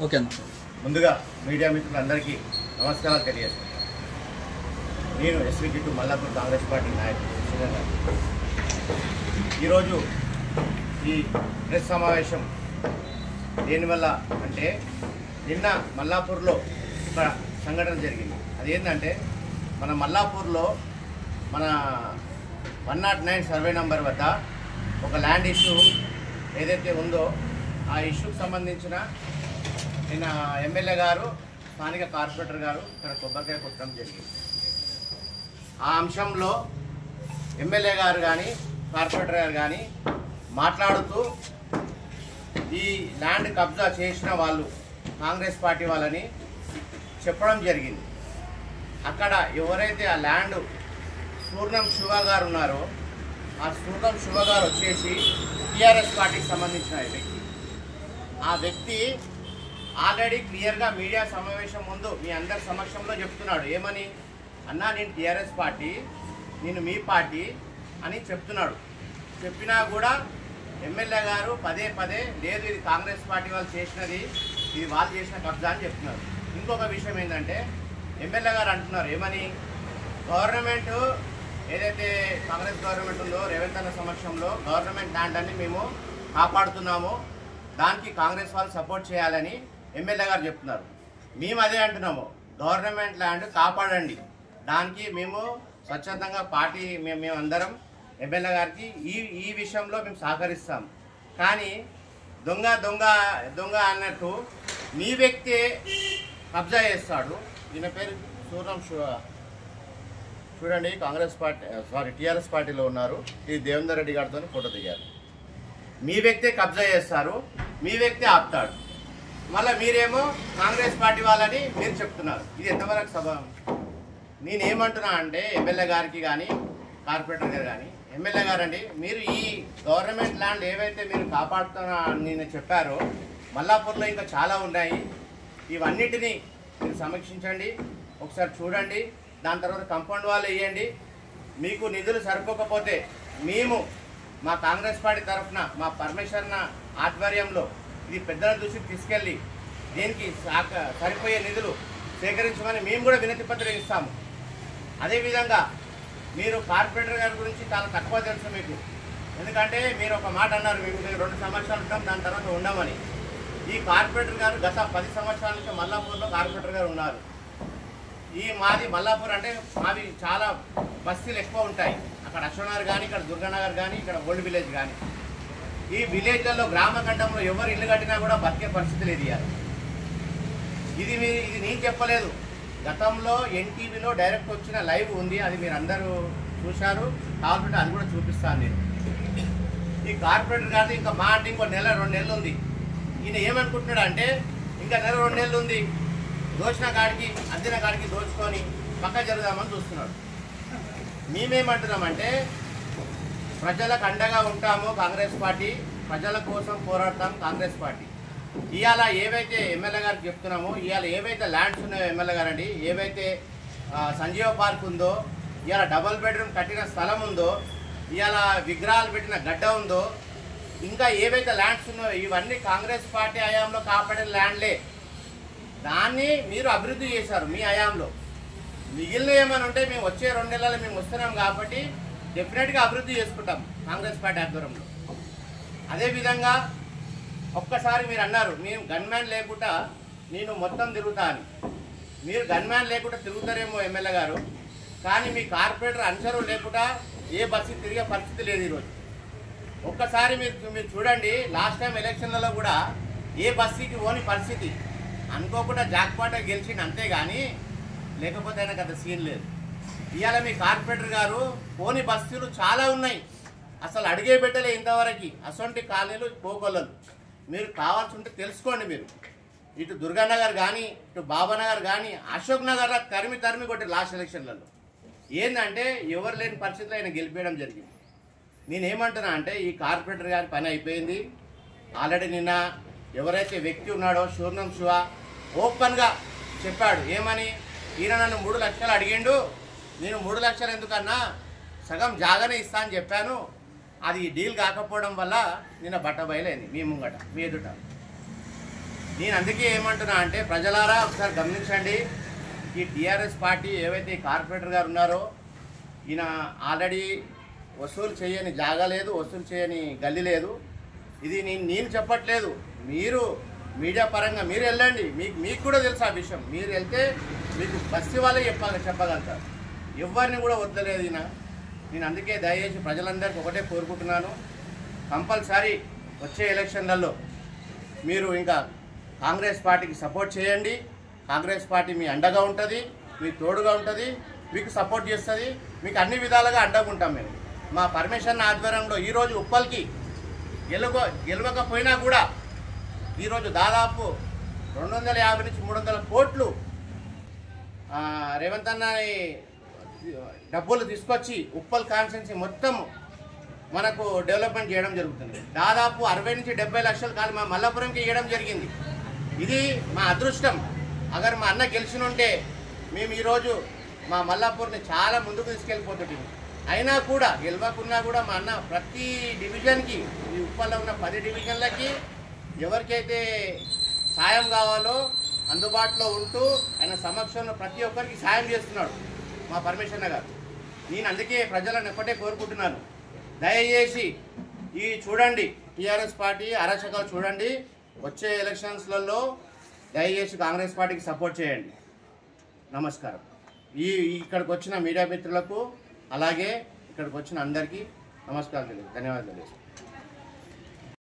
Okay అన్న. ముందుగా media మిత్రులందరికీ నమస్కారాలు తెలియజేస్తాను. నేను ఎస్వి గిట్టు మల్లాపూర్ కాంగ్రెస్ పార్టీ నాయకుడు సురేంద్ర. ఈరోజు ఈ ప్రెస్ సమావేశం దేనివల్ల అంటే నిన్న మల్లాపూర్లో ఒక సంఘటన జరిగింది. అదేంటంటే మన మల్లాపూర్లో మన 109 సర్వే నంబర్ వద్ద ఒక ల్యాండ్ ఇష్యూ ఏదైతే ఉందో ఆ ఇష్యూకి సంబంధించిన నిన్న ఎమ్మెల్యే గారు స్థానిక కార్పొరేటర్ గారు ఇక్కడ కొబ్బరికాయ కొట్టడం జరిగింది. ఆ అంశంలో ఎమ్మెల్యే గారు కానీ కార్పొరేటర్ గారు కానీ మాట్లాడుతూ ఈ ల్యాండ్ కబ్జా చేసిన వాళ్ళు కాంగ్రెస్ పార్టీ వాళ్ళని చెప్పడం జరిగింది. అక్కడ ఎవరైతే ఆ ల్యాండ్ సూర్ణం శివ గారు ఉన్నారో ఆ సూర్ణం శివ గారు వచ్చేసి టీఆర్ఎస్ పార్టీకి సంబంధించిన వ్యక్తి. ఆ వ్యక్తి ఆల్రెడీ క్లియర్గా మీడియా సమావేశం ముందు మీ అందరి సమక్షంలో చెప్తున్నాడు. ఏమని అన్నా, నేను టీఆర్ఎస్ పార్టీ, నేను మీ పార్టీ అని చెప్తున్నాడు. చెప్పినా కూడా ఎమ్మెల్యే గారు పదే పదే లేదు, ఇది కాంగ్రెస్ పార్టీ వాళ్ళు చేసినది, ఇది వాళ్ళు చేసిన కబ్జా అని చెప్తున్నారు. ఇంకొక విషయం ఏంటంటే ఎమ్మెల్యే గారు అంటున్నారు ఏమని, గవర్నమెంట్ ఏదైతే కాంగ్రెస్ గవర్నమెంట్ ఉందో రేవంత్ అన్న సమక్షంలో గవర్నమెంట్ ల్యాండ్ అన్ని మేము కాపాడుతున్నాము, దానికి కాంగ్రెస్ వాళ్ళు సపోర్ట్ చేయాలని ఎమ్మెల్యే గారు చెప్తున్నారు. మేము అదే అంటున్నాము, గవర్నమెంట్ ల్యాండ్ కాపాడండి, దానికి మేము స్వచ్ఛందంగా పార్టీ మేమందరం ఎమ్మెల్యే గారికి ఈ విషయంలో మేము సహకరిస్తాం. కానీ దొంగ దొంగ దొంగ అన్నట్టు మీ వ్యక్తి కబ్జా చేస్తాడు. ఈయన పేరు సూర్ణం శివ, చూడండి కాంగ్రెస్ పార్టీ టీఆర్ఎస్ పార్టీలో ఉన్నారు. ఇది దేవేందర్ రెడ్డి గారితో ఫోటో దిగారు. మీ వ్యక్తే కబ్జా చేస్తారు, మీ వ్యక్తే ఆపుతాడు, మళ్ళీ మీరేమో కాంగ్రెస్ పార్టీ వాళ్ళని మీరు చెప్తున్నారు. ఇది ఎంతవరకు సభ? నేనేమంటున్నా అంటే ఎమ్మెల్యే గారికి కానీ కార్పొరేటర్ గారు కానీ, ఎమ్మెల్యే గారండి మీరు ఈ గవర్నమెంట్ ల్యాండ్ ఏవైతే మీరు కాపాడుతున్నా నేను చెప్పారో మల్లాపూర్లో ఇంకా చాలా ఉన్నాయి, ఇవన్నిటినీ మీరు సమీక్షించండి, ఒకసారి చూడండి, దాని తర్వాత కంపౌండ్ వాళ్ళు వేయండి. మీకు నిధులు సరిపోకపోతే మేము మా కాంగ్రెస్ పార్టీ తరఫున మా పరమేశ్వరన ఆధ్వర్యంలో ఇది పెద్దల దృష్టికి తీసుకెళ్ళి దీనికి సరిపోయే నిధులు సేకరించమని మేము కూడా వినతి పత్రం ఇస్తాము. అదేవిధంగా మీరు కార్పొరేటర్ గారి గురించి చాలా తక్కువ తెలుసు మీకు, ఎందుకంటే మీరు ఒక మాట అన్నారు, మేము 2 సంవత్సరాలు ఉంటాం దాని తర్వాత ఉండమని. ఈ కార్పొరేటర్ గారు గత 10 సంవత్సరాల నుంచి మల్లాపూర్లో కార్పొరేటర్ గారు ఉన్నారు. ఈ మాది మల్లాపూర్ అంటే మావి చాలా బస్తీలు ఎక్కువ ఉంటాయి. అక్కడ అశ్వనగర్ కానీ, ఇక్కడ దుర్గానగర్ కానీ, ఇక్కడ ఓల్డ్ విలేజ్ కానీ, ఈ విలేజ్లలో గ్రామ ఖండంలో ఎవరు ఇల్లు కట్టినా కూడా బతికే పరిస్థితి లేదు. ఇది నేను చెప్పలేదు, గతంలో ఎన్టీవీలో డైరెక్ట్ వచ్చిన లైవ్ ఉంది, అది మీరు అందరూ చూశారు. కాబట్టి అది కూడా చూపిస్తాను నేను. ఈ కార్పొరేటర్ గారిది ఇంకా మా అంటే ఇంకో నెల 2 నెలలు ఉంది. ఈయన ఏమనుకుంటున్నాడు అంటే ఇంకా నెల 2 నెలలు ఉంది, దోచిన కాడికి అందిన కాడికి దోచుకొని పక్క జరుగుదామని చూస్తున్నాడు. మేమేమంటున్నామంటే ప్రజలకు అండగా ఉంటాము, కాంగ్రెస్ పార్టీ ప్రజల కోసం పోరాడతాం కాంగ్రెస్ పార్టీ. ఇవాళ ఏవైతే ఎమ్మెల్యే గారికి చెప్తున్నామో, ఇవాళ ఏవైతే ల్యాండ్స్ ఉన్నాయో ఎమ్మెల్యే గారండి, ఏవైతే సంజీవ పార్క్ ఉందో, ఇవాళ డబుల్ బెడ్రూమ్ కట్టిన స్థలం ఉందో, ఇవాళ విగ్రహాలు పెట్టిన గడ్డ ఉందో, ఇంకా ఏవైతే ల్యాండ్స్ ఉన్నాయో ఇవన్నీ కాంగ్రెస్ పార్టీ హయాంలో కాపాడిన ల్యాండ్లే. దాన్ని మీరు అభివృద్ధి చేశారు మీ హయాంలో. మిగిలిన ఏమైనా ఉంటే మేము వచ్చే 2 నెలలు మేము వస్తున్నాం కాబట్టి డెఫినెట్గా అభివృద్ధి చేసుకుంటాం కాంగ్రెస్ పార్టీ ఆధ్వర్యంలో. అదేవిధంగా ఒక్కసారి మీరు అన్నారు మేము గన్మ్యాన్ లేకుండా నేను మొత్తం తిరుగుతా అని. మీరు గన్మ్యాన్ లేకుండా తిరుగుతారేమో ఎమ్మెల్యే గారు, కానీ మీ కార్పొరేటర్ అనుచరులు లేకుండా ఏ బస్సు తిరిగే పరిస్థితి లేదు ఈరోజు. ఒక్కసారి మీరు చూడండి, లాస్ట్ టైం ఎలక్షన్లలో కూడా ఏ బస్సుకి ఓని పరిస్థితి, అనుకోకుండా జాక్పాట గెలిచింది అంతేగాని లేకపోతే ఆయనకు అంత సీన్ లేదు. ఇవాళ మీ కార్పొరేటర్ గారు పోని బస్తీలు చాలా ఉన్నాయి, అసలు అడిగే పెట్టలే ఇంతవరకు. అసొంటి కాలనీలు పోగొల్లలు మీరు కావాల్సి ఉంటే తెలుసుకోండి. మీరు ఇటు దుర్గానగర్ కానీ, ఇటు బాబానగర్ కానీ, అశోక్ నగర్లో తరిమి కొట్టి లాస్ట్ ఎలక్షన్లలో ఏంటంటే ఎవరు లేని పరిస్థితిలో ఆయన గెలిపేయడం జరిగింది. నేనేమంటున్నా అంటే ఈ కార్పొరేటర్ గారి పని అయిపోయింది. ఆల్రెడీ నిన్న ఎవరైతే వ్యక్తి ఉన్నాడో సూర్ణం శివ ఓపెన్గా చెప్పాడు. ఏమని, ఈయన నన్ను 3 లక్షలు అడిగిండు, నేను 3 లక్షలు ఎందుకన్నా సగం జాగానే ఇస్తా అని చెప్పాను, అది డీల్ కాకపోవడం వల్ల నిన్న బట్టబయలైంది మీ ముంగట మీ ఎదుట. నేను అందుకే ఏమంటున్నా అంటే ప్రజలారా ఒకసారి గమనించండి. ఈ టీఆర్ఎస్ పార్టీ ఏవైతే కార్పొరేటర్ గారు ఉన్నారో ఈయన ఆల్రెడీ వసూలు చేయని జాగా లేదు, వసూలు చేయని గల్లీ లేదు. ఇది నేను చెప్పట్లేదు, మీరు మీడియా పరంగా మీరు వెళ్ళండి, మీకు కూడా తెలుసు ఆ విషయం. మీరు వెళ్తే మీకు బస్తీ వాళ్ళే చెప్పగలుగుతారు. ఎవరిని కూడా వద్దలేదు ఈయన. నేను అందుకే దయచేసి ప్రజలందరికీ ఒకటే కోరుకుంటున్నాను, కంపల్సరీ వచ్చే ఎలక్షన్లలో మీరు ఇంకా కాంగ్రెస్ పార్టీకి సపోర్ట్ చేయండి. కాంగ్రెస్ పార్టీ మీ అండగా ఉంటుంది, మీ తోడుగా ఉంటుంది, మీకు సపోర్ట్ చేస్తుంది, మీకు అన్ని విధాలుగా అండగా ఉంటాం మేము. మా పర్మిషన్ ఆధ్వర్యంలో ఈరోజు ఉప్పల్కి గెలవకపోయినా కూడా ఈరోజు దాదాపు 250 నుంచి 300 కోట్లు రేవంత్ అన్న డబ్బులు తీసుకొచ్చి ఉప్పల్ కాన్స్టిట్యున్సీ మొత్తం మనకు డెవలప్మెంట్ చేయడం జరుగుతుంది. దాదాపు 60 నుంచి 70 లక్షల కాలు మా మల్లాపురంకి ఇవ్వడం జరిగింది. ఇది మా అదృష్టం. అగర్ మా అన్న గెలిచిన ఉంటే మేము ఈరోజు మా మల్లాపూర్ని చాలా ముందుకు తీసుకెళ్ళిపోతుంది. అయినా కూడా గెలవకున్నా కూడా మా అన్న ప్రతి డివిజన్కి, ఈ ఉప్పల్లో ఉన్న 10 డివిజన్లకి ఎవరికైతే సాయం కావాలో అందుబాటులో ఉంటూ ఆయన సమక్షంలో ప్రతి ఒక్కరికి సాయం చేస్తున్నాడు మా పరమేశ్వరన్న గారు. నేను అందుకే ప్రజలను ఎప్పటే కోరుకుంటున్నాను, దయచేసి ఈ చూడండి టీఆర్ఎస్ పార్టీ అరాచకాలు చూడండి. వచ్చే ఎలక్షన్స్లలో దయచేసి కాంగ్రెస్ పార్టీకి సపోర్ట్ చేయండి. నమస్కారం. ఇక్కడికి వచ్చిన మీడియా మిత్రులకు అలాగే ఇక్కడికి వచ్చిన అందరికీ నమస్కారం ధన్యవాదాలు.